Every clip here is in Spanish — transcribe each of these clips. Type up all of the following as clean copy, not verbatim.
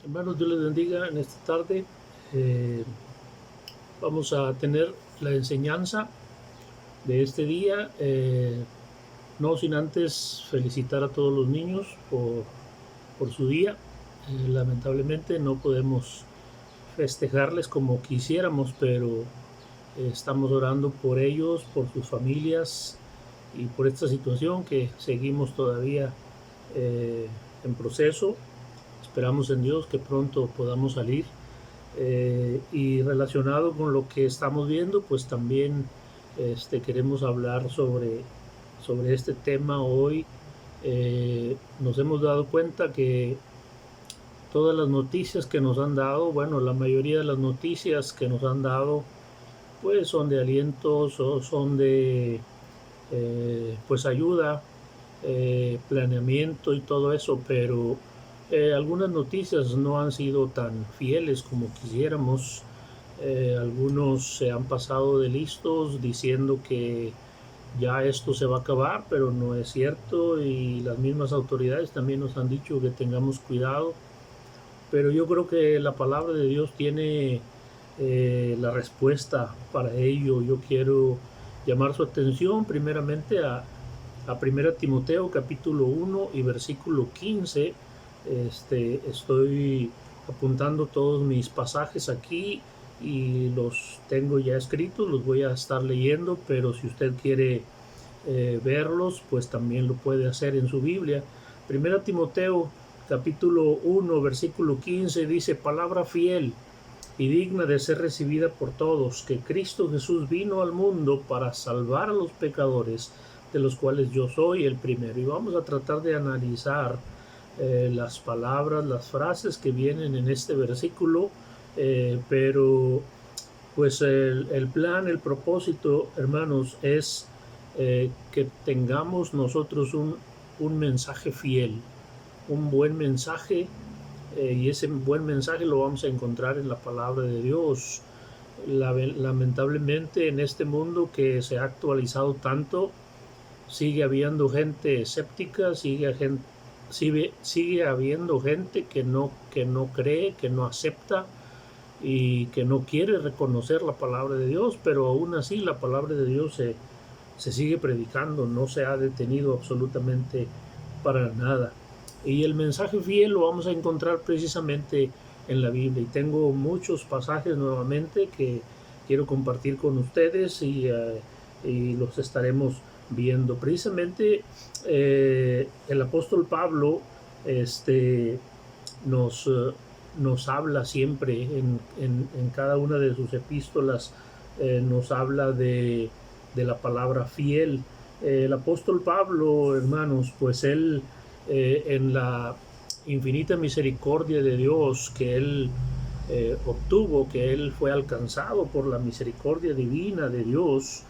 Hermanos, Dios les bendiga en esta tarde. eh, Vamos a tener la enseñanza de este día. No sin antes felicitar a todos los niños por su día. Lamentablemente no podemos festejarles como quisiéramos, pero estamos orando por ellos, por sus familias y por esta situación que seguimos todavía eh, en proceso. Esperamos en Dios que pronto podamos salir. Y relacionado con lo que estamos viendo, pues también queremos hablar sobre este tema hoy. Nos hemos dado cuenta que todas las noticias que nos han dado, bueno, la mayoría de las noticias que nos han dado, pues son de aliento, son de pues ayuda, planeamiento y todo eso, pero algunas noticias no han sido tan fieles como quisiéramos. Algunos se han pasado de listos diciendo que ya esto se va a acabar, pero no es cierto, y las mismas autoridades también nos han dicho que tengamos cuidado. Pero yo creo que la palabra de Dios tiene la respuesta para ello. Yo quiero llamar su atención primeramente a 1 Timoteo capítulo 1 y versículo 15. Estoy apuntando todos mis pasajes aquí y los tengo ya escritos, los voy a estar leyendo, pero si usted quiere verlos, pues también lo puede hacer en su Biblia. 1 Timoteo capítulo 1 versículo 15 dice: palabra fiel y digna de ser recibida por todos, que Cristo Jesús vino al mundo para salvar a los pecadores, de los cuales yo soy el primero. Y vamos a tratar de analizar las palabras, las frases que vienen en este versículo, pero pues el plan, el propósito, hermanos, es que tengamos nosotros un mensaje fiel, un buen mensaje, y ese buen mensaje lo vamos a encontrar en la palabra de Dios. Lamentablemente en este mundo que se ha actualizado tanto, sigue habiendo gente escéptica, sigue habiendo gente que no cree, que no acepta y que no quiere reconocer la palabra de Dios, pero aún así la palabra de Dios se sigue predicando, no se ha detenido absolutamente para nada. Y el mensaje fiel lo vamos a encontrar precisamente en la Biblia. Y tengo muchos pasajes nuevamente que quiero compartir con ustedes y los estaremos viendo. Precisamente el apóstol Pablo nos, nos habla siempre en cada una de sus epístolas, nos habla de la palabra fiel. El apóstol Pablo, hermanos, pues él en la infinita misericordia de Dios que él obtuvo, que él fue alcanzado por la misericordia divina de Dios,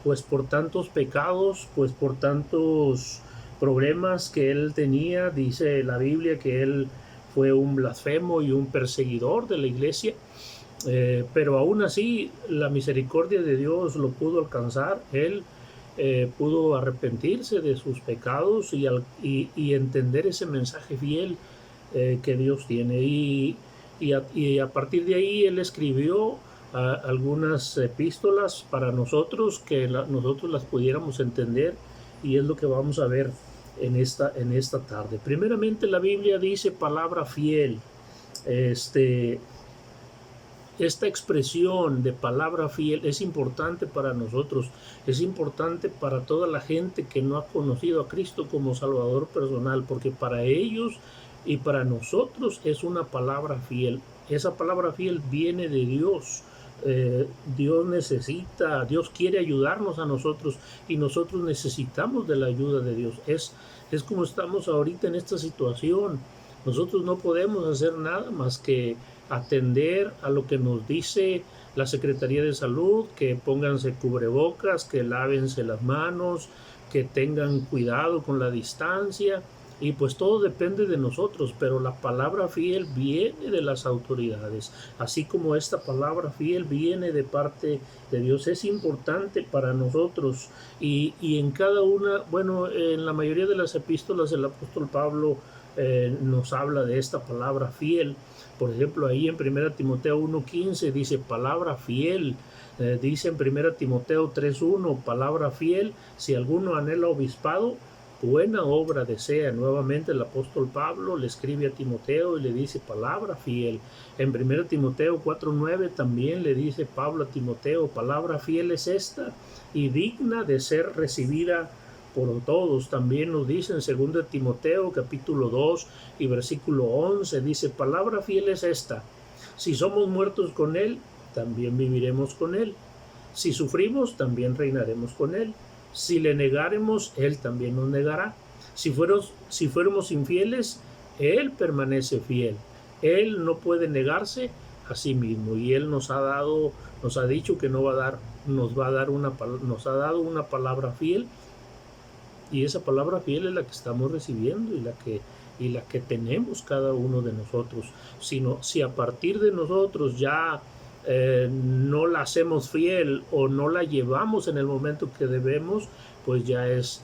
pues por tantos pecados, pues por tantos problemas que él tenía. Dice la Biblia que él fue un blasfemo y un perseguidor de la iglesia, pero aún así la misericordia de Dios lo pudo alcanzar. Él pudo arrepentirse de sus pecados y entender ese mensaje fiel que Dios tiene. Y a partir de ahí él escribió algunas epístolas para nosotros, que nosotros las pudiéramos entender, y es lo que vamos a ver en esta tarde. Primeramente la Biblia dice palabra fiel. Este, esta expresión de palabra fiel es importante para nosotros, es importante para toda la gente que no ha conocido a Cristo como Salvador personal, porque para ellos y para nosotros es una palabra fiel. Esa palabra fiel viene de Dios. Dios quiere ayudarnos a nosotros y nosotros necesitamos de la ayuda de Dios. Es como estamos ahorita en esta situación. Nosotros no podemos hacer nada más que atender a lo que nos dice la Secretaría de Salud, que pónganse cubrebocas, que lávense las manos, que tengan cuidado con la distancia. Y pues todo depende de nosotros, pero la palabra fiel viene de las autoridades, así como esta palabra fiel viene de parte de Dios. Es importante para nosotros y en cada una, bueno, en la mayoría de las epístolas del apóstol Pablo nos habla de esta palabra fiel. Por ejemplo, ahí en 1 Timoteo 1:15 dice palabra fiel. Dice en 1 Timoteo 3:1 palabra fiel, si alguno anhela obispado, buena obra desea. Nuevamente el apóstol Pablo le escribe a Timoteo y le dice palabra fiel. En 1 Timoteo 4:9 también le dice Pablo a Timoteo, palabra fiel es esta y digna de ser recibida por todos. También nos dice en 2 Timoteo capítulo 2 y versículo 11, dice palabra fiel es esta, si somos muertos con él, también viviremos con él. Si sufrimos, también reinaremos con él. Si le negáremos, él también nos negará. Si fuéramos infieles, él permanece fiel. Él no puede negarse a sí mismo. Y él nos ha dicho que nos ha dado una palabra fiel. Y esa palabra fiel es la que estamos recibiendo y la que tenemos cada uno de nosotros. Si a partir de nosotros ya no la hacemos fiel o no la llevamos en el momento que debemos, pues ya es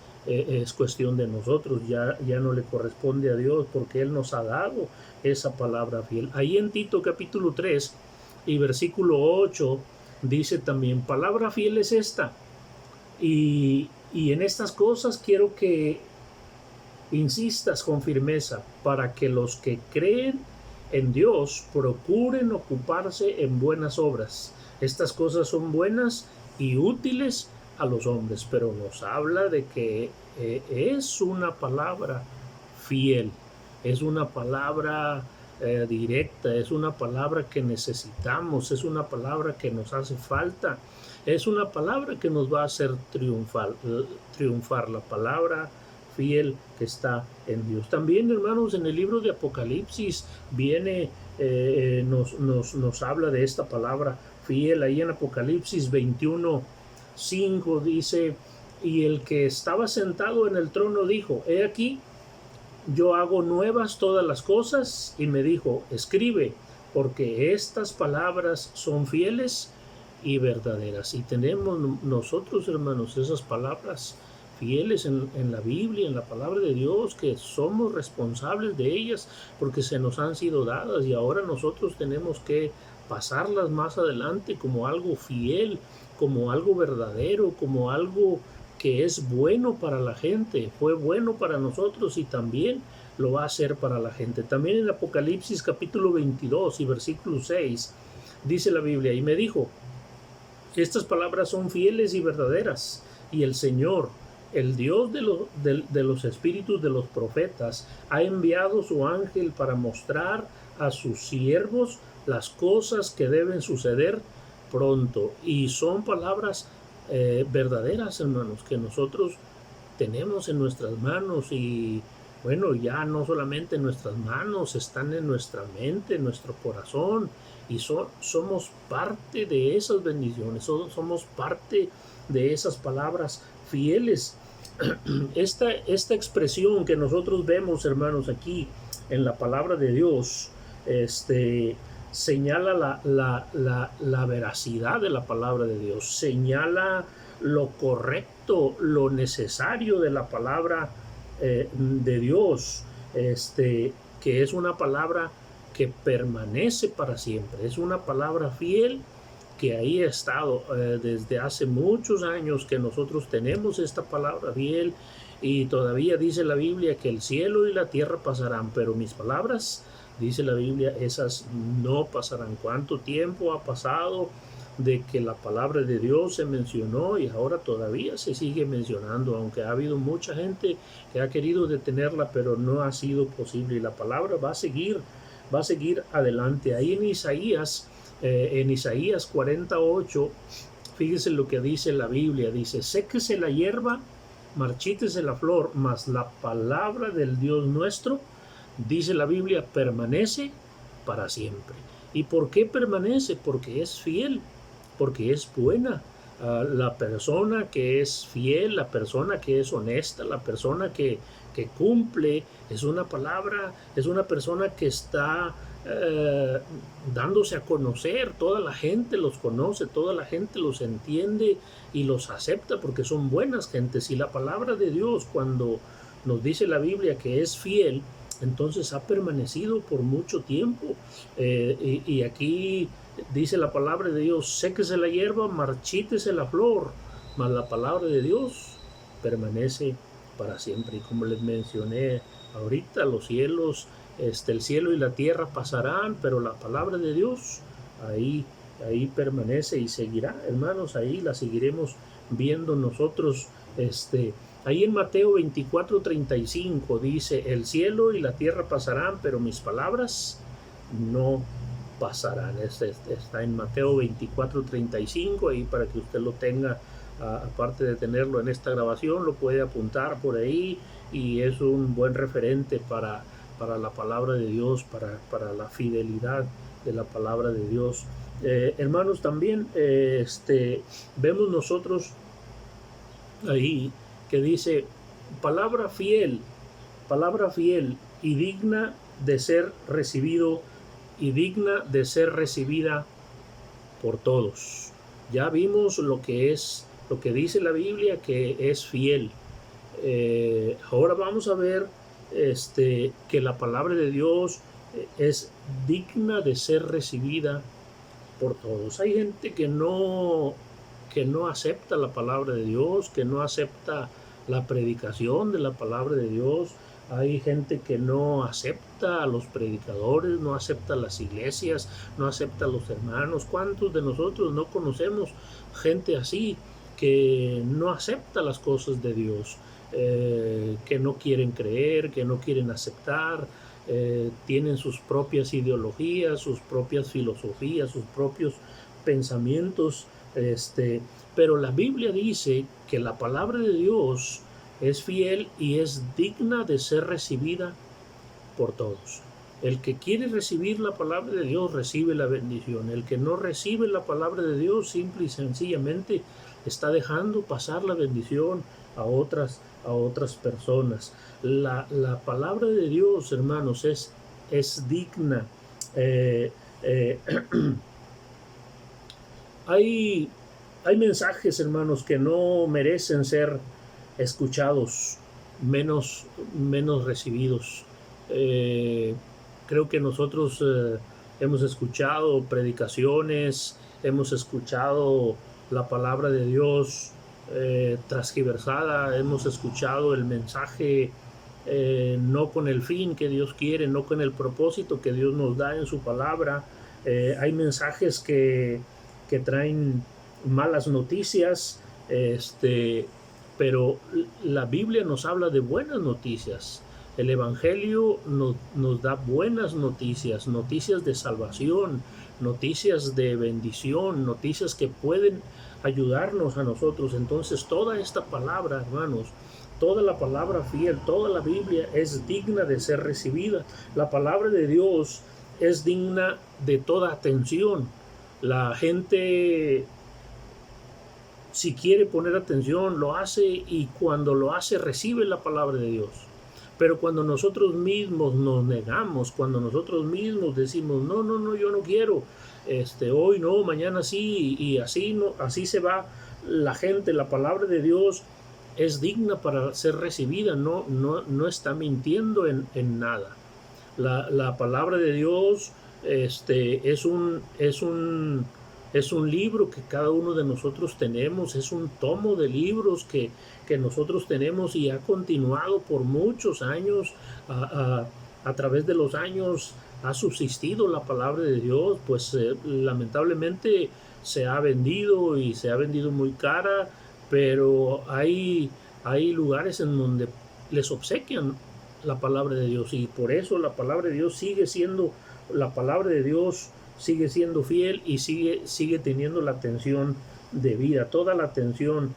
cuestión de nosotros, ya no le corresponde a Dios, porque Él nos ha dado esa palabra fiel. Ahí en Tito capítulo 3 y versículo 8 dice también, palabra fiel es esta, y en estas cosas quiero que insistas con firmeza, para que los que creen en Dios procuren ocuparse en buenas obras. Estas cosas son buenas y útiles a los hombres, pero nos habla de que es una palabra fiel, es una palabra directa, es una palabra que necesitamos, es una palabra que nos hace falta, es una palabra que nos va a hacer triunfar, la palabra fiel que está en Dios. También, hermanos, en el libro de Apocalipsis viene, nos habla de esta palabra fiel. Ahí en Apocalipsis 21:5 dice, y el que estaba sentado en el trono dijo, he aquí, yo hago nuevas todas las cosas, y me dijo, escribe, porque estas palabras son fieles y verdaderas. Y tenemos nosotros, hermanos, esas palabras fieles en la Biblia, en la palabra de Dios, que somos responsables de ellas porque se nos han sido dadas, y ahora nosotros tenemos que pasarlas más adelante como algo fiel, como algo verdadero, como algo que es bueno para la gente. Fue bueno para nosotros y también lo va a hacer para la gente. También en Apocalipsis capítulo 22 y versículo 6 dice la Biblia, y me dijo, estas palabras son fieles y verdaderas, y el Señor, el Dios de los espíritus de los profetas, ha enviado su ángel para mostrar a sus siervos las cosas que deben suceder pronto. Y son palabras verdaderas, hermanos, que nosotros tenemos en nuestras manos, y bueno, ya no solamente en nuestras manos, están en nuestra mente, en nuestro corazón, y somos parte de esas bendiciones, somos parte de esas palabras fieles. Esta expresión que nosotros vemos, hermanos, aquí en la palabra de Dios, señala la veracidad de la palabra de Dios, señala lo correcto, lo necesario de la palabra de Dios, que es una palabra que permanece para siempre, es una palabra fiel que ahí ha estado desde hace muchos años, que nosotros tenemos esta palabra fiel, y todavía dice la Biblia que el cielo y la tierra pasarán, pero mis palabras, dice la Biblia, esas no pasarán. ¿Cuánto tiempo ha pasado de que la palabra de Dios se mencionó y ahora todavía se sigue mencionando, aunque ha habido mucha gente que ha querido detenerla, pero no ha sido posible, y la palabra va a seguir adelante? Ahí en Isaías 48, fíjese lo que dice la Biblia, dice, séquese la hierba, marchítese la flor, mas la palabra del Dios nuestro, dice la Biblia, permanece para siempre. ¿Y por qué permanece? Porque es fiel, porque es buena. La persona que es fiel, la persona que es honesta, la persona que que cumple, es una palabra, es una persona que está dándose a conocer. Toda la gente los conoce, toda la gente los entiende y los acepta porque son buenas gentes. Y la palabra de Dios, cuando nos dice la Biblia que es fiel, entonces ha permanecido por mucho tiempo. Y aquí dice la palabra de Dios: séquese la hierba, marchítese la flor, mas la palabra de Dios permanece para siempre. Y como les mencioné ahorita, los cielos, el cielo y la tierra pasarán, pero la palabra de Dios ahí permanece y seguirá, hermanos. Ahí la seguiremos viendo nosotros. Ahí en Mateo 24:35 dice: el cielo y la tierra pasarán, pero mis palabras no pasarán. Está en Mateo 24:35, ahí para que usted lo tenga. Aparte de tenerlo en esta grabación, lo puede apuntar por ahí, y es un buen referente para la palabra de Dios, para la fidelidad de la palabra de Dios. Hermanos, también vemos nosotros ahí que dice: palabra fiel y digna de ser recibido y digna de ser recibida por todos. Ya vimos lo que dice la Biblia, que es fiel. Ahora vamos a ver que la palabra de Dios es digna de ser recibida por todos. Hay gente que no acepta la palabra de Dios, que no acepta la predicación de la palabra de Dios. Hay gente que no acepta a los predicadores, no acepta las iglesias, no acepta a los hermanos. ¿Cuántos de nosotros no conocemos gente así, que no acepta las cosas de Dios, que no quieren creer, que no quieren aceptar, tienen sus propias ideologías, sus propias filosofías, sus propios pensamientos? Pero la Biblia dice que la palabra de Dios es fiel y es digna de ser recibida por todos. El que quiere recibir la palabra de Dios recibe la bendición. El que no recibe la palabra de Dios simple y sencillamente está dejando pasar la bendición a otras personas. La palabra de Dios, hermanos, es digna. Hay mensajes, hermanos, que no merecen ser escuchados, menos recibidos. Creo que nosotros hemos escuchado predicaciones, hemos escuchado la palabra de Dios transgiversada, hemos escuchado el mensaje no con el fin que Dios quiere, no con el propósito que Dios nos da en su palabra. Hay mensajes que traen malas noticias, pero la Biblia nos habla de buenas noticias. El Evangelio nos da buenas noticias, noticias de salvación, noticias de bendición, noticias que pueden ayudarnos a nosotros. Entonces, toda esta palabra, hermanos, toda la palabra fiel, toda la Biblia es digna de ser recibida. La palabra de Dios es digna de toda atención. La gente, si quiere poner atención, lo hace, y cuando lo hace recibe la palabra de Dios. Pero cuando nosotros mismos nos negamos, cuando nosotros mismos decimos no, yo no quiero, hoy no, mañana sí, y así no, así se va la gente. La palabra de Dios es digna para ser recibida, no está mintiendo en nada. La palabra de Dios es un libro que cada uno de nosotros tenemos, es un tomo de libros que nosotros tenemos, y ha continuado por muchos años. A través de los años ha subsistido la palabra de Dios, pues lamentablemente se ha vendido, y se ha vendido muy cara, pero hay lugares en donde les obsequian la palabra de Dios, y por eso la palabra de Dios sigue siendo fiel, y sigue teniendo la atención debida. Toda la atención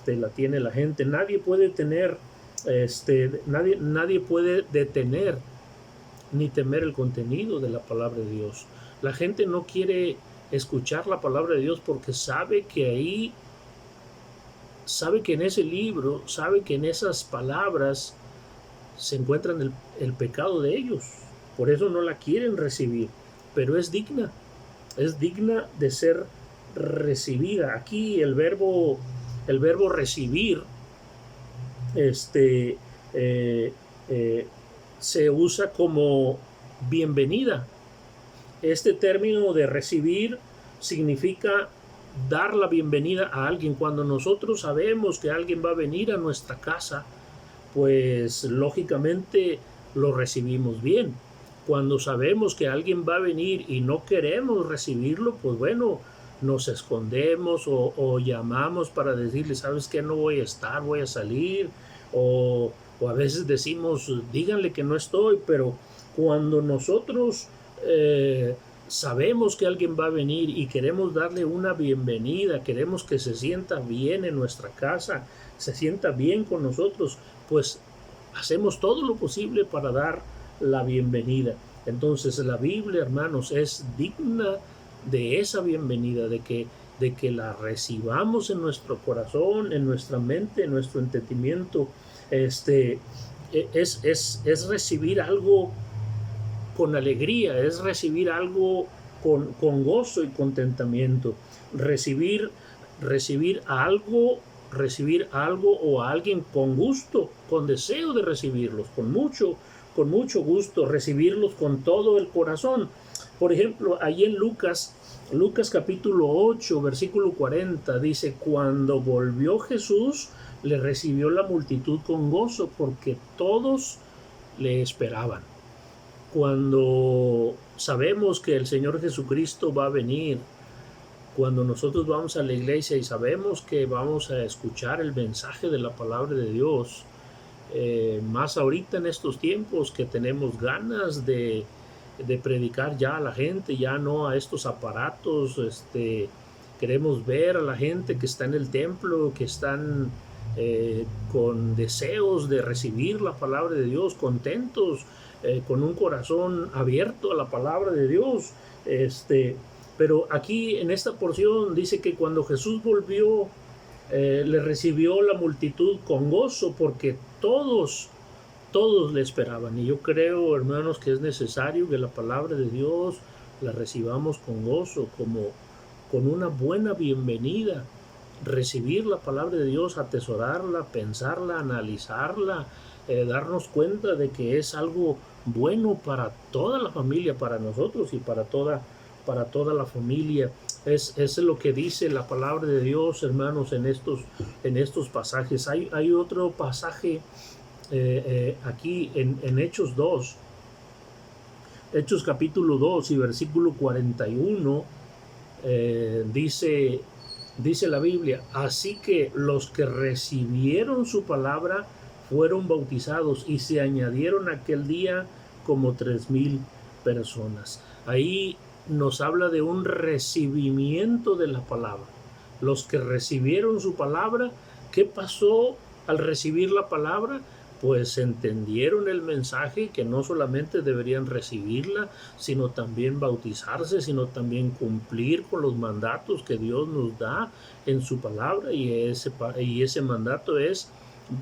la tiene la gente. Nadie puede detener ni temer el contenido de la palabra de Dios. La gente no quiere escuchar la palabra de Dios porque sabe que en ese libro, sabe que en esas palabras se encuentran el pecado de ellos. Por eso no la quieren recibir. Pero es digna de ser recibida. Aquí el verbo recibir se usa como bienvenida. Este término de recibir significa dar la bienvenida a alguien. Cuando nosotros sabemos que alguien va a venir a nuestra casa, pues lógicamente lo recibimos bien. Cuando sabemos que alguien va a venir y no queremos recibirlo, pues bueno, nos escondemos o llamamos para decirle, ¿sabes qué? No voy a estar, voy a salir. O a veces decimos, díganle que no estoy. Pero cuando nosotros sabemos que alguien va a venir y queremos darle una bienvenida, queremos que se sienta bien en nuestra casa, se sienta bien con nosotros, pues hacemos todo lo posible para dar la bienvenida. Entonces la Biblia, hermanos, es digna de esa bienvenida, de que la recibamos en nuestro corazón, en nuestra mente, en nuestro entendimiento. Es recibir algo con alegría, es recibir algo con gozo y contentamiento. Recibir algo o a alguien con gusto, con deseo de recibirlos, con mucho gusto, recibirlos con todo el corazón. Por ejemplo, ahí en Lucas capítulo 8, versículo 40, dice, cuando volvió Jesús, le recibió la multitud con gozo, porque todos le esperaban. Cuando sabemos que el Señor Jesucristo va a venir, cuando nosotros vamos a la iglesia y sabemos que vamos a escuchar el mensaje de la palabra de Dios, más ahorita en estos tiempos que tenemos ganas de predicar ya a la gente, ya no a estos aparatos. Queremos ver a la gente que está en el templo, que están con deseos de recibir la palabra de Dios, contentos, con un corazón abierto a la palabra de Dios. Pero aquí en esta porción dice que cuando Jesús volvió, le recibió la multitud con gozo, porque todos le esperaban. Y yo creo, hermanos, que es necesario que la palabra de Dios la recibamos con gozo, como con una buena bienvenida. Recibir la palabra de Dios, atesorarla, pensarla, analizarla, darnos cuenta de que es algo bueno para toda la familia, para nosotros y para toda la familia. Es lo que dice la palabra de Dios, hermanos, en estos pasajes. Hay otro pasaje aquí en Hechos 2, Hechos capítulo 2 y versículo 41, dice la Biblia, así que los que recibieron su palabra fueron bautizados y se añadieron aquel día como 3,000 personas. Ahí nos habla de un recibimiento de la palabra. Los que recibieron su palabra, ¿qué pasó al recibir la palabra? Pues entendieron el mensaje, que no solamente deberían recibirla, sino también bautizarse, sino también cumplir con los mandatos que Dios nos da en su palabra, y ese mandato es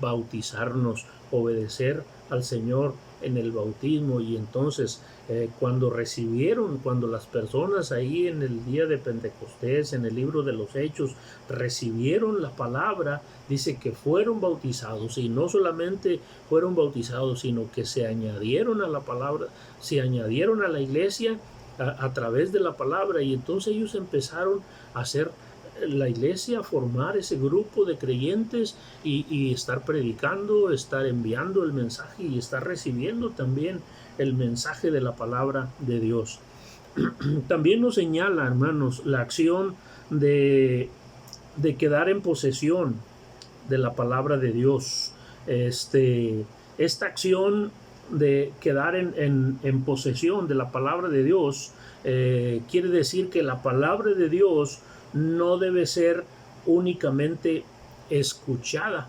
bautizarnos, obedecer al Señor en el bautismo. Y entonces cuando las personas ahí en el día de Pentecostés, en el libro de los Hechos, recibieron la palabra, dice que fueron bautizados, y no solamente fueron bautizados, sino que se añadieron a la palabra, se añadieron a la iglesia a través de la palabra. Y entonces ellos empezaron a hacer la iglesia, formar ese grupo de creyentes y estar predicando, estar enviando el mensaje y estar recibiendo también el mensaje de la palabra de Dios. También nos señala, hermanos, la acción de quedar en posesión de la palabra de Dios. Esta acción de quedar en posesión de la palabra de Dios quiere decir que la palabra de Dios no debe ser únicamente escuchada.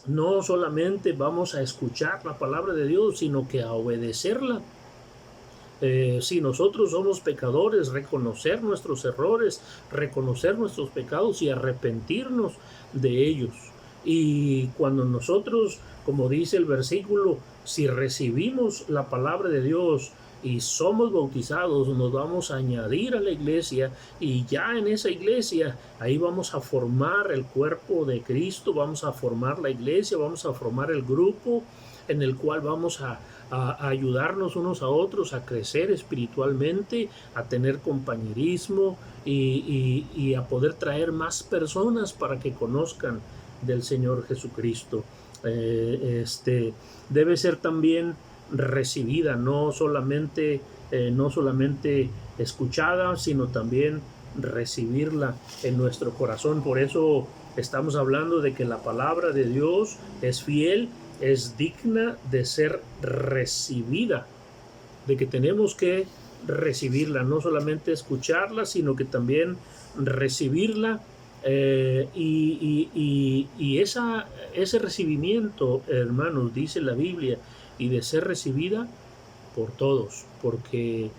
No solamente vamos a escuchar la palabra de Dios, sino que a obedecerla. Si nosotros somos pecadores, reconocer nuestros errores, reconocer nuestros pecados y arrepentirnos de ellos. Y cuando nosotros, como dice el versículo, si recibimos la palabra de Dios y somos bautizados, nos vamos a añadir a la iglesia, y ya en esa iglesia, ahí vamos a formar el cuerpo de Cristo, vamos a formar la iglesia, vamos a formar el grupo en el cual vamos a ayudarnos unos a otros, a crecer espiritualmente, a tener compañerismo y a poder traer más personas para que conozcan del Señor Jesucristo. Debe ser también recibida, no solamente escuchada, sino también recibirla en nuestro corazón. Por eso estamos hablando de que la palabra de Dios es fiel, es digna de ser recibida, de que tenemos que recibirla, no solamente escucharla, sino que también recibirla. Ese recibimiento, hermanos, dice la Biblia, y de ser recibida por todos, porque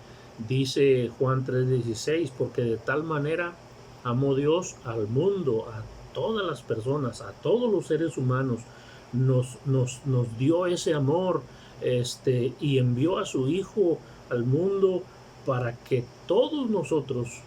dice Juan 3:16, porque de tal manera amó Dios al mundo, a todas las personas, a todos los seres humanos, nos dio ese amor, y envió a su Hijo al mundo para que todos nosotros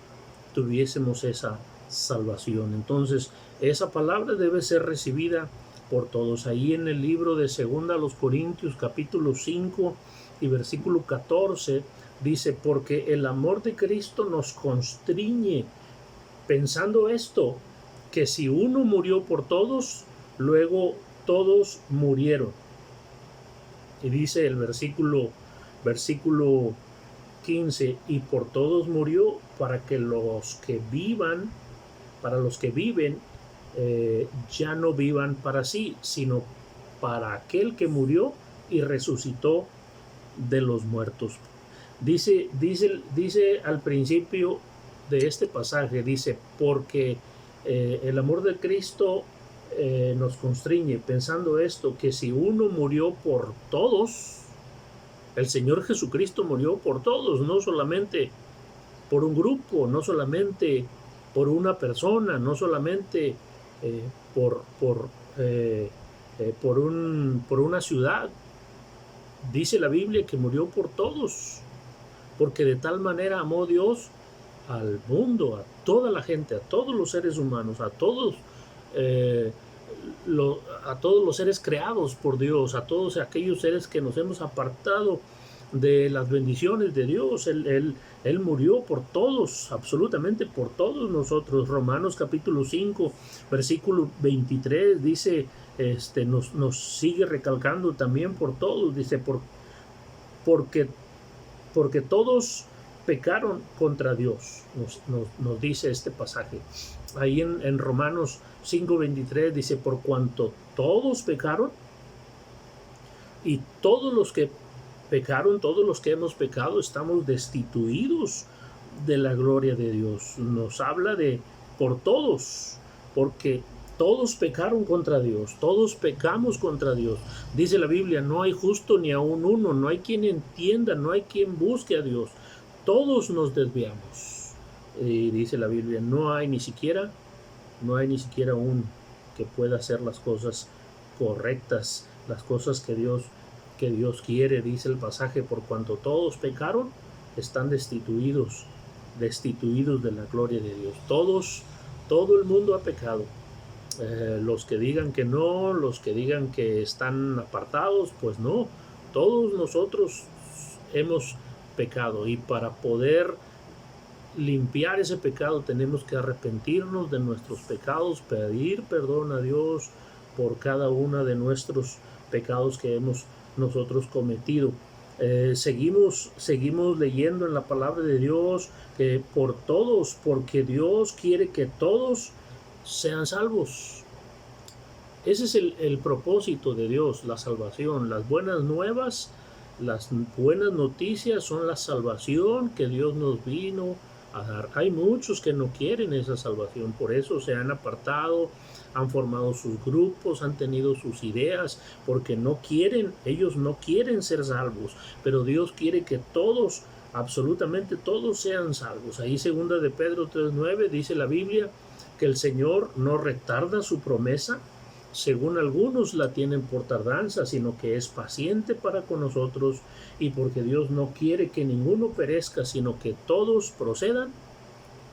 tuviésemos esa salvación. Entonces, esa palabra debe ser recibida por todos. Ahí en el libro de 2 a los Corintios, capítulo 5 y versículo 14, dice, porque el amor de Cristo nos constriñe, pensando esto, que si uno murió por todos, luego todos murieron. Y dice el versículo 15, y por todos murió para que los que viven, ya no vivan para sí, sino para aquel que murió y resucitó de los muertos. Dice al principio de este pasaje, dice, porque el amor de Cristo nos constriñe, pensando esto, que si uno murió por todos, el Señor Jesucristo murió por todos, no solamente por un grupo, no solamente por una persona, no solamente por una ciudad. Dice la Biblia que murió por todos, porque de tal manera amó Dios al mundo, a toda la gente, a todos los seres humanos, a todos los seres creados por Dios, a todos aquellos seres que nos hemos apartado de las bendiciones de Dios. Él murió por todos, absolutamente por todos nosotros. Romanos capítulo 5, versículo 23 dice, nos sigue recalcando también por todos, dice, porque todos pecaron contra Dios, nos dice este pasaje. Ahí en Romanos 5:23 dice, por cuanto todos pecaron, y todos los que pecaron, todos los que hemos pecado, estamos destituidos de la gloria de Dios. Nos habla de por todos, porque todos pecaron contra Dios, todos pecamos contra Dios. Dice la Biblia, no hay justo ni aun uno, no hay quien entienda, no hay quien busque a Dios. Todos nos desviamos. Y dice la Biblia, no hay ni siquiera uno que pueda hacer las cosas correctas, las cosas que Dios quiere. Dice el pasaje, por cuanto todos pecaron, están destituidos de la gloria de Dios. Todo el mundo ha pecado. Los que digan que no, los que digan que están apartados, pues no, todos nosotros hemos pecado, y para poder limpiar ese pecado tenemos que arrepentirnos de nuestros pecados, pedir perdón a Dios por cada uno de nuestros pecados que hemos nosotros cometido. Seguimos leyendo en la palabra de Dios que por todos, porque Dios quiere que todos sean salvos. Ese es el propósito de Dios, la salvación. Las buenas nuevas, las buenas noticias son la salvación que Dios nos vino a dar. Hay muchos que no quieren esa salvación, por eso se han apartado, han formado sus grupos, han tenido sus ideas, porque ellos no quieren ser salvos, pero Dios quiere que todos, absolutamente todos, sean salvos. Ahí 2 de Pedro 3:9 dice la Biblia que el Señor no retarda su promesa, según algunos la tienen por tardanza, sino que es paciente para con nosotros, y porque Dios no quiere que ninguno perezca, sino que todos procedan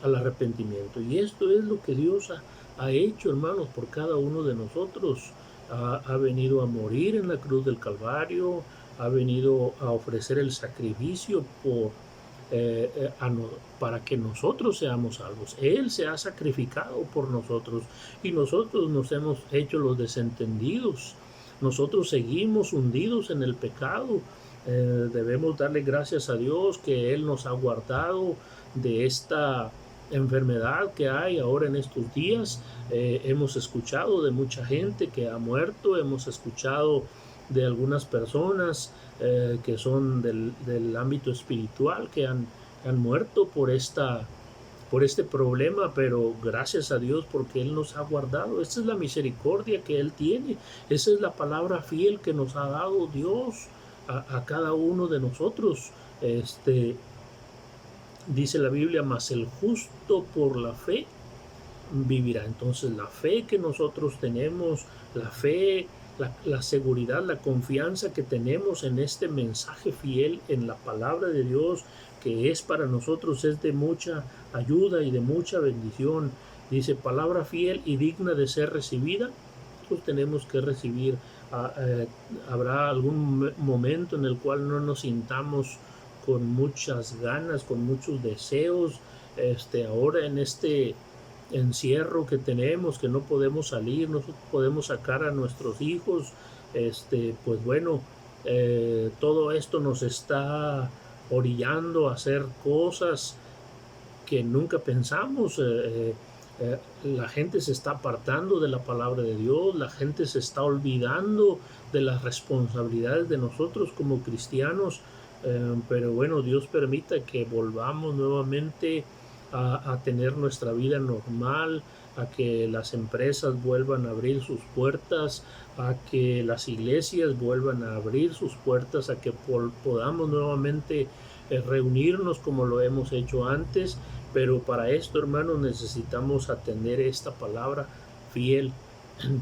al arrepentimiento. Y esto es lo que Dios ha hecho, hermanos, por cada uno de nosotros. Ha venido a morir en la cruz del Calvario, ha venido a ofrecer el sacrificio para que nosotros seamos salvos. Él se ha sacrificado por nosotros y nosotros nos hemos hecho los desentendidos. Nosotros seguimos hundidos en el pecado. Debemos darle gracias a Dios que Él nos ha guardado de esta enfermedad que hay ahora en estos días. Hemos escuchado de mucha gente que ha muerto, hemos escuchado de algunas personas que son del ámbito espiritual que han muerto por este problema, pero gracias a Dios porque Él nos ha guardado. Esta es la misericordia que Él tiene, esa es la palabra fiel que nos ha dado Dios a cada uno de nosotros. Dice la Biblia, mas el justo por la fe vivirá. Entonces la fe que nosotros tenemos, la fe, la seguridad, la confianza que tenemos en este mensaje fiel, en la palabra de Dios, que es para nosotros, es de mucha ayuda y de mucha bendición. Dice, palabra fiel y digna de ser recibida. Nosotros tenemos que recibir. Habrá algún momento en el cual no nos sintamos con muchas ganas, con muchos deseos. Ahora en este encierro que tenemos, que no podemos salir, no podemos sacar a nuestros hijos, pues bueno, todo esto nos está orillando a hacer cosas que nunca pensamos. La gente se está apartando de la palabra de Dios, la gente se está olvidando de las responsabilidades de nosotros como cristianos, pero bueno, Dios permita que volvamos nuevamente a tener nuestra vida normal, a que las empresas vuelvan a abrir sus puertas, a que las iglesias vuelvan a abrir sus puertas, a que podamos nuevamente reunirnos como lo hemos hecho antes. Pero para esto, hermanos, necesitamos atender esta palabra fiel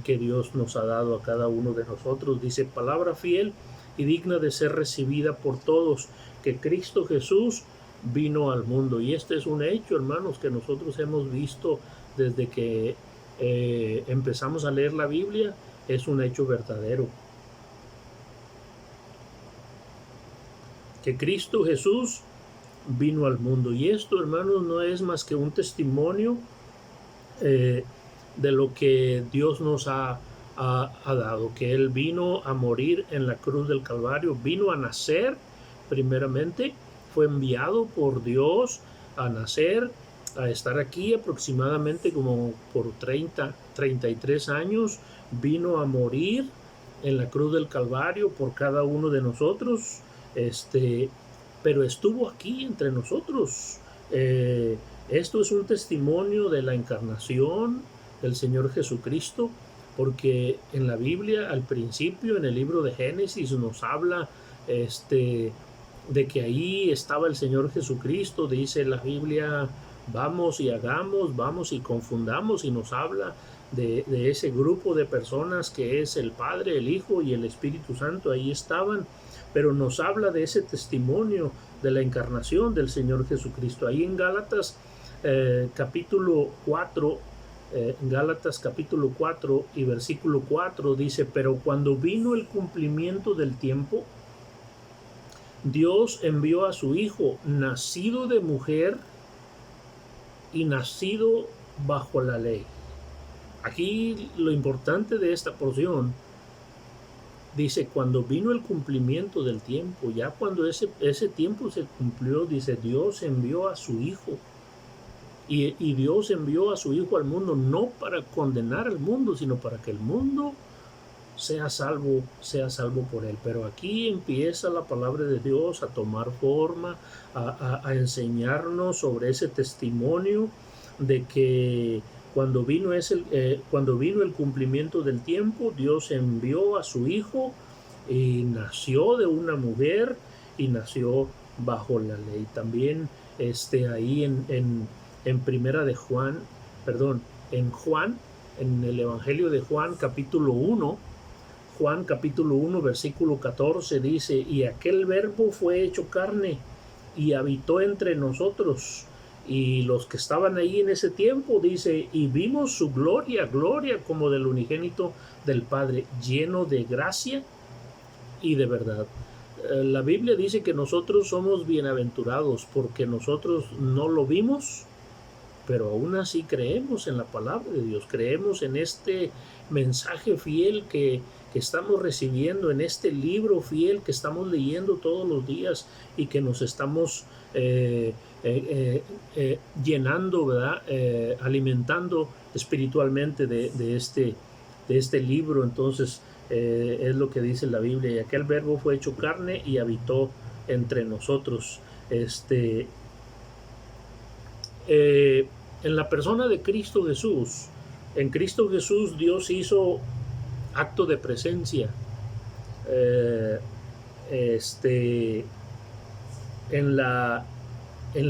que Dios nos ha dado a cada uno de nosotros. Dice, palabra fiel y digna de ser recibida por todos, que Cristo Jesús vino al mundo. Y este es un hecho, hermanos, que nosotros hemos visto desde que empezamos a leer la Biblia. Es un hecho verdadero. Que Cristo Jesús vino al mundo. Y esto, hermanos, no es más que un testimonio de lo que Dios nos ha dado, que Él vino a morir en la cruz del Calvario, vino a nacer primeramente, fue enviado por Dios a nacer, a estar aquí aproximadamente como por 33 años, vino a morir en la cruz del Calvario por cada uno de nosotros, pero estuvo aquí entre nosotros. Esto es un testimonio de la encarnación del Señor Jesucristo, porque en la Biblia, al principio, en el libro de Génesis, nos habla de que ahí estaba el Señor Jesucristo. Dice la Biblia, vamos y hagamos, vamos y confundamos, y nos habla de ese grupo de personas que es el Padre, el Hijo y el Espíritu Santo. Ahí estaban, pero nos habla de ese testimonio de la encarnación del Señor Jesucristo. Ahí en Gálatas capítulo 4, Gálatas capítulo 4 y versículo 4 dice, pero cuando vino el cumplimiento del tiempo, Dios envió a su Hijo, nacido de mujer y nacido bajo la ley. Aquí lo importante de esta porción dice, cuando vino el cumplimiento del tiempo, ya cuando ese tiempo se cumplió, dice, Dios envió a su Hijo. Y Dios envió a su Hijo al mundo no para condenar al mundo, sino para que el mundo sea salvo por Él. Pero aquí empieza la palabra de Dios a tomar forma, a enseñarnos sobre ese testimonio de que cuando vino el cumplimiento del tiempo, Dios envió a su Hijo y nació de una mujer y nació bajo la ley. También ahí en Juan en el Evangelio de Juan capítulo 1. Juan capítulo 1 versículo 14 dice: y aquel verbo fue hecho carne y habitó entre nosotros, y los que estaban ahí en ese tiempo, dice, y vimos su gloria, gloria como del unigénito del Padre, lleno de gracia y de verdad. La Biblia dice que nosotros somos bienaventurados porque nosotros no lo vimos, pero aún así creemos en la palabra de Dios, creemos en este mensaje fiel que estamos recibiendo, en este libro fiel que estamos leyendo todos los días y que nos estamos llenando, ¿verdad? Alimentando espiritualmente de este libro. Entonces es lo que dice la Biblia: y aquel verbo fue hecho carne y habitó entre nosotros. En la persona de Cristo Jesús, en Cristo Jesús Dios hizo acto de presencia. En la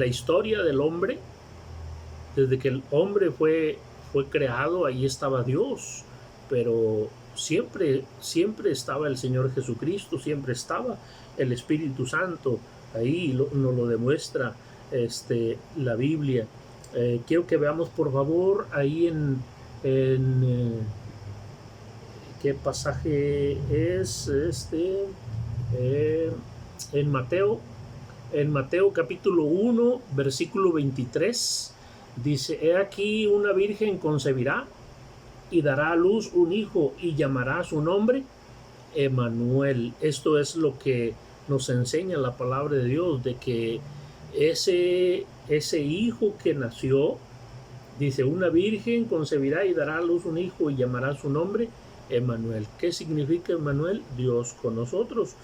historia del hombre, desde que el hombre fue creado, ahí estaba Dios, pero siempre estaba el Señor Jesucristo, siempre estaba el Espíritu Santo. Ahí nos lo demuestra la Biblia. Quiero que veamos, por favor, ahí en ¿qué pasaje es en Mateo? En Mateo capítulo 1 versículo 23 dice: he aquí una virgen concebirá y dará a luz un hijo y llamará su nombre Emmanuel. Esto es lo que nos enseña la palabra de Dios, de que ese hijo que nació, dice, una virgen concebirá y dará a luz un hijo y llamará su nombre Emmanuel. ¿Qué significa Emmanuel? Dios con nosotros.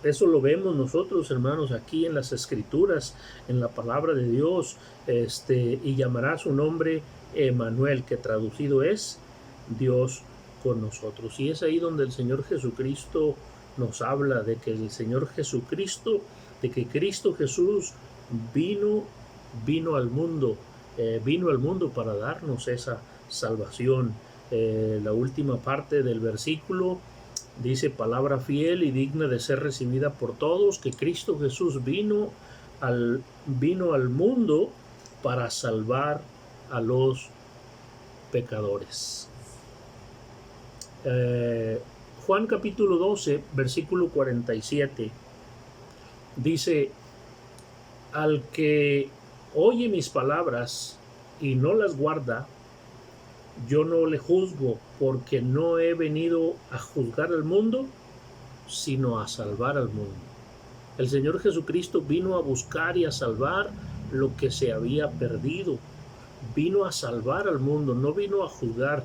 Eso lo vemos nosotros, hermanos, aquí en las Escrituras, en la palabra de Dios. Y llamará su nombre Emmanuel, que traducido es Dios con nosotros. Y es ahí donde el Señor Jesucristo nos habla de que el Señor Jesucristo, de que Cristo Jesús vino al mundo para darnos esa salvación. La última parte del versículo dice: palabra fiel y digna de ser recibida por todos, que Cristo Jesús vino al mundo para salvar a los pecadores. Juan capítulo 12, versículo 47 dice: al que oye mis palabras y no las guarda, yo no le juzgo, porque no he venido a juzgar al mundo, sino a salvar al mundo. El Señor Jesucristo vino a buscar y a salvar lo que se había perdido. Vino a salvar al mundo, no vino a juzgar.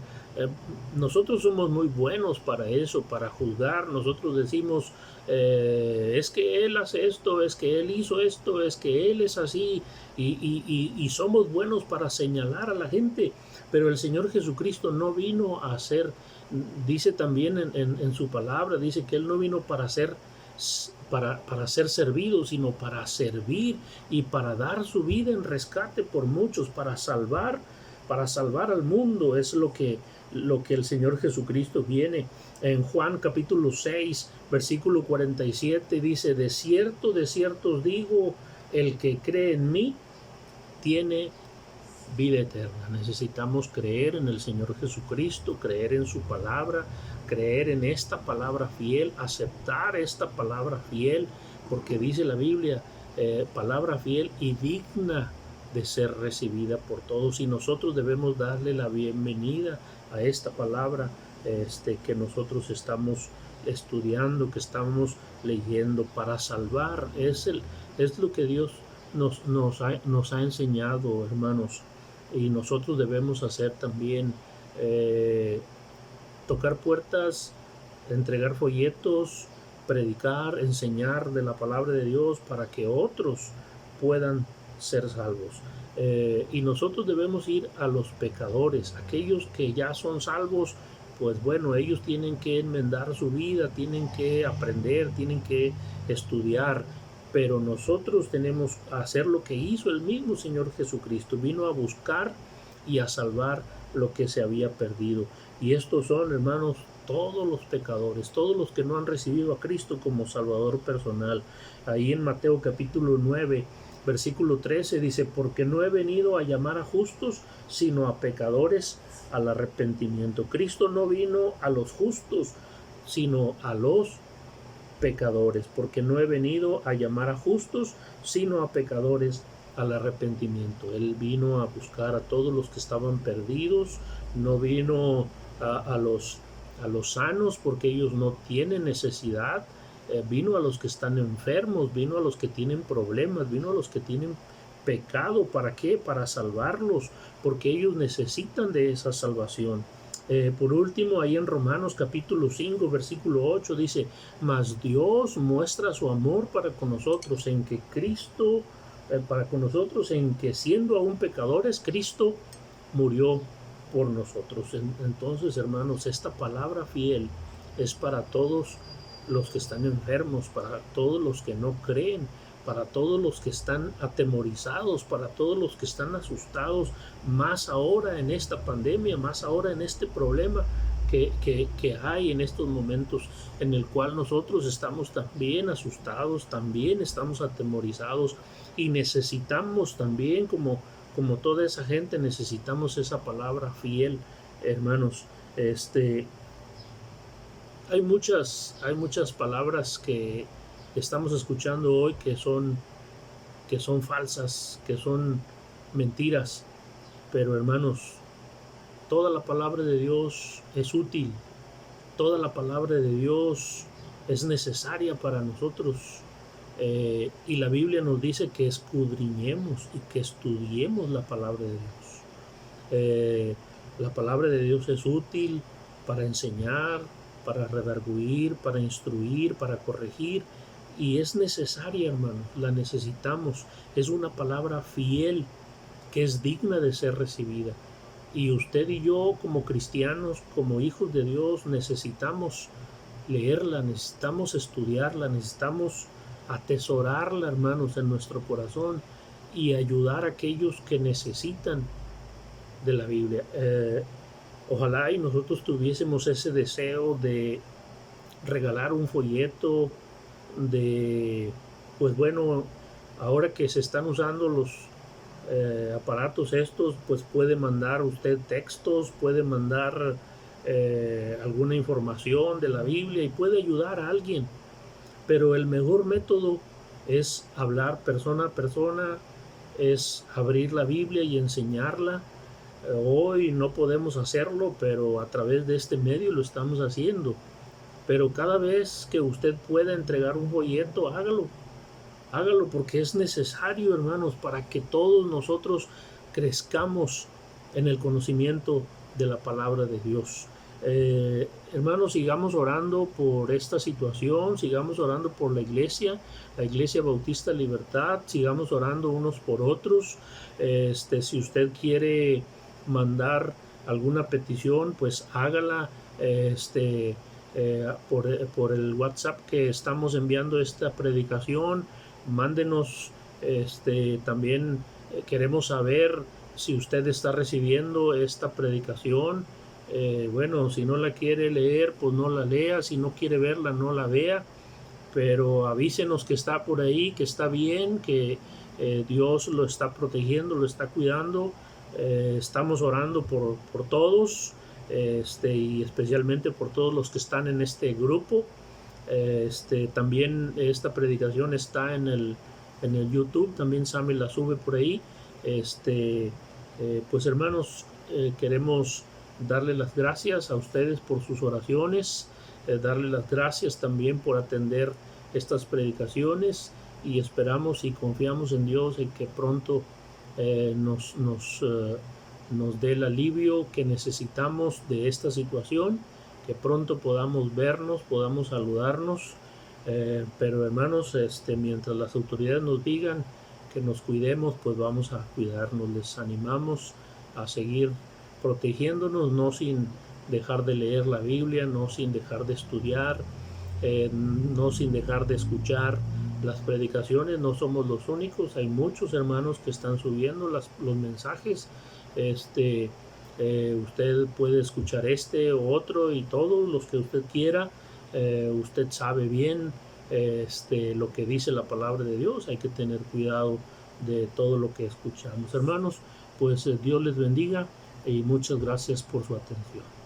Nosotros somos muy buenos para eso, para juzgar. Nosotros decimos, es que él hace esto, es que él hizo esto, es que él es así, y somos buenos para señalar a la gente. Pero el Señor Jesucristo no vino a hacer, dice también en su palabra, dice que él no vino para ser servido, sino para servir y para dar su vida en rescate por muchos, para salvar al mundo. Es lo que el Señor Jesucristo viene. En Juan capítulo 6 versículo 47 dice: de cierto os digo, el que cree en mí tiene vida eterna. Necesitamos creer en el Señor Jesucristo, creer en su palabra, creer en esta palabra fiel, aceptar esta palabra fiel, porque dice la Biblia, palabra fiel y digna de ser recibida por todos, y nosotros debemos darle la bienvenida a esta palabra que nosotros estamos estudiando, que estamos leyendo para salvar. Es lo que Dios nos ha enseñado, hermanos, y nosotros debemos hacer también, tocar puertas, entregar folletos, predicar, enseñar de la palabra de Dios para que otros puedan ser salvos. Y nosotros debemos ir a los pecadores, aquellos que ya son salvos. Pues bueno, ellos tienen que enmendar su vida, tienen que aprender, tienen que estudiar, pero nosotros tenemos que hacer lo que hizo el mismo Señor Jesucristo. Vino a buscar y a salvar lo que se había perdido. Y estos son, hermanos, todos los pecadores, todos los que no han recibido a Cristo como Salvador personal. Ahí en Mateo capítulo 9, versículo 13 dice, porque no he venido a llamar a justos, sino a pecadores al arrepentimiento. Cristo no vino a los justos, sino a los pecadores, porque no he venido a llamar a justos, sino a pecadores al arrepentimiento. Él vino a buscar a todos los que estaban perdidos, no vino a los sanos, porque ellos no tienen necesidad, vino a los que están enfermos, vino a los que tienen problemas, vino a los que tienen pecado. ¿Para qué? Para salvarlos, porque ellos necesitan de esa salvación. Por último, ahí en Romanos capítulo 5, versículo 8 dice, mas Dios muestra su amor para con nosotros en que Cristo, para con nosotros en que siendo aún pecadores, Cristo murió por nosotros. Entonces, hermanos, esta palabra fiel es para todos los que están enfermos, para todos los que no creen, para todos los que están atemorizados, para todos los que están asustados, más ahora en esta pandemia, más ahora en este problema que hay en estos momentos, en el cual nosotros estamos también asustados, también estamos atemorizados y necesitamos también, como toda esa gente, necesitamos esa palabra fiel, hermanos. Hay muchas palabras que estamos escuchando hoy que son falsas, que son mentiras, pero hermanos, toda la palabra de Dios es útil, toda la palabra de Dios es necesaria para nosotros, y la Biblia nos dice que escudriñemos y que estudiemos la palabra de Dios. La palabra de Dios es útil para enseñar, para redarguir, para instruir, para corregir, y es necesaria, hermanos, la necesitamos. Es una palabra fiel que es digna de ser recibida. Y usted y yo, como cristianos, como hijos de Dios, necesitamos leerla, necesitamos estudiarla, necesitamos atesorarla, hermanos, en nuestro corazón y ayudar a aquellos que necesitan de la Biblia. Ojalá y nosotros tuviésemos ese deseo de regalar un folleto, pues bueno, ahora que se están usando los aparatos estos, pues puede mandar usted textos, puede mandar alguna información de la Biblia y puede ayudar a alguien, pero el mejor método es hablar persona a persona, es abrir la Biblia y enseñarla. Hoy no podemos hacerlo, pero a través de este medio lo estamos haciendo. Pero cada vez que usted pueda entregar un folleto, hágalo. Hágalo porque es necesario, hermanos, para que todos nosotros crezcamos en el conocimiento de la palabra de Dios. Hermanos, sigamos orando por esta situación, sigamos orando por la Iglesia Bautista Libertad, sigamos orando unos por otros. Si usted quiere mandar alguna petición, pues hágala por el WhatsApp que estamos enviando esta predicación. Mándenos, también queremos saber si usted está recibiendo esta predicación. Bueno, si no la quiere leer, pues no la lea, si no quiere verla, no la vea, pero avísenos que está por ahí, que está bien, que Dios lo está protegiendo, lo está cuidando. Estamos orando por todos, y especialmente por todos los que están en este grupo. También esta predicación está en el YouTube, también Sammy la sube por ahí. Pues hermanos, queremos darle las gracias a ustedes por sus oraciones, darle las gracias también por atender estas predicaciones, y esperamos y confiamos en Dios en que pronto nos dé el alivio que necesitamos de esta situación, que pronto podamos vernos, podamos saludarnos, pero hermanos, mientras las autoridades nos digan que nos cuidemos, pues vamos a cuidarnos. Les animamos a seguir protegiéndonos, no sin dejar de leer la Biblia, no sin dejar de estudiar, no sin dejar de escuchar las predicaciones. No somos los únicos, hay muchos hermanos que están subiendo los mensajes. Usted puede escuchar este o otro y todos los que usted quiera. Usted sabe bien lo que dice la palabra de Dios. Hay que tener cuidado de todo lo que escuchamos. Hermanos, pues Dios les bendiga y muchas gracias por su atención.